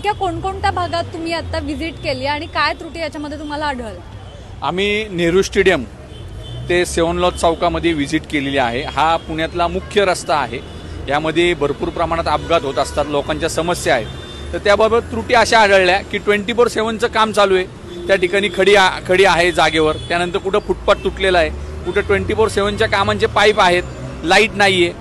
नेमक्या कोणकोणत्या भागात तुम्ही आता व्हिजिट केली आणि काय त्रुटी याच्यामध्ये तुम्हाला आढळलं? आम्ही नेहरू स्टेडियम ते सेवन लॉज चौकामध्ये व्हिजिट केलेली आहे। हा पुण्यातला मुख्य रस्ता आहे। यामध्ये भरपूर प्रमाणात अपघात होत असतात, लोकांच्या समस्या आहेत। तर त्याबाबत त्रुटी अशा आढळल्या की 24/7चं काम चालू आहे। त्या ठिकाणी खडी आहे जागेवर, त्यानंतर कुठं फुटपाथ तुटलेला आहे, कुठं 24/7च्या कामांचे पाईप आहेत, लाईट नाही आहे,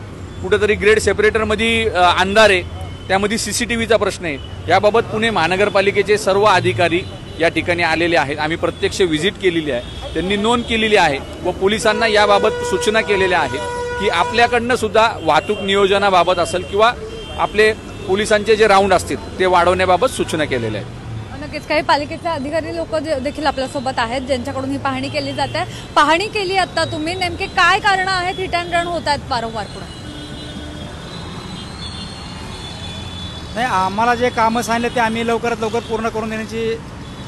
कुठंतरी ग्रेड सेपरेटरमध्ये अंधार आहे, त्यामध्ये CCTVचा प्रश्न आहे। याबाबत पुणे महानगरपालिकेचे सर्व अधिकारी या ठिकाणी आलेले आहेत। आम्ही प्रत्यक्ष व्हिजिट केलेली आहे, त्यांनी नोंद केलेली आहे व पोलिसांना याबाबत सूचना केलेल्या आहेत की आपल्याकडनं सुद्धा वाहतूक नियोजनाबाबत असेल किंवा आपले पोलिसांचे जे राऊंड असतील ते वाढवण्याबाबत सूचना केलेल्या आहेत। नक्कीच काही पालिकेचे अधिकारी लोक देखील आपल्यासोबत आहेत ज्यांच्याकडून ही पाहणी केली जाते। पाहणी केली आता तुम्ही, नेमके काय कारण आहेत हिट अँड रन होत आहेत वारंवार? नाही, आम्हाला जे कामं सांगितले ते आम्ही लवकरात लवकर पूर्ण करून देण्याची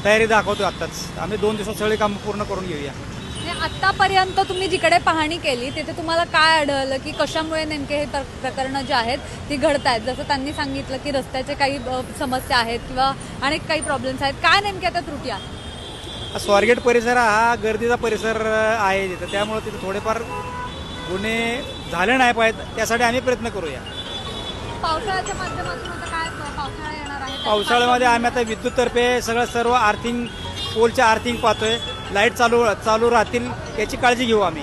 तयारी दाखवतो। आत्ताच आम्ही 2 दिवसात सगळी कामं पूर्ण करून घेऊया। आतापर्यंत तुम्ही जिकडे पाहणी केली तिथे तुम्हाला काय आढळलं की कशामुळे नेमके हे प्रकरणं जे आहेत ती घडत आहेत? जसं त्यांनी सांगितलं की रस्त्याचे काही समस्या आहेत किंवा अनेक काही प्रॉब्लेम्स आहेत, काय नेमक्या त्या त्रुटी आहेत? स्वारगेट परिसर हा गर्दीचा परिसर आहे तिथं, त्यामुळे तिथे थोडेफार गुन्हे झाले नाही पाहिजेत, त्यासाठी आम्ही प्रयत्न करूया। पावसाळ्याच्या माध्यमातून आता काय पावसाळा येणार आहे? पावसाळ्यामध्ये आम्ही आता विद्युततर्फे सर्व आर्थिंग, पोलच्या आर्थिंग पाहतोय, लाईट चालू राहतील याची काळजी घेऊ आम्ही।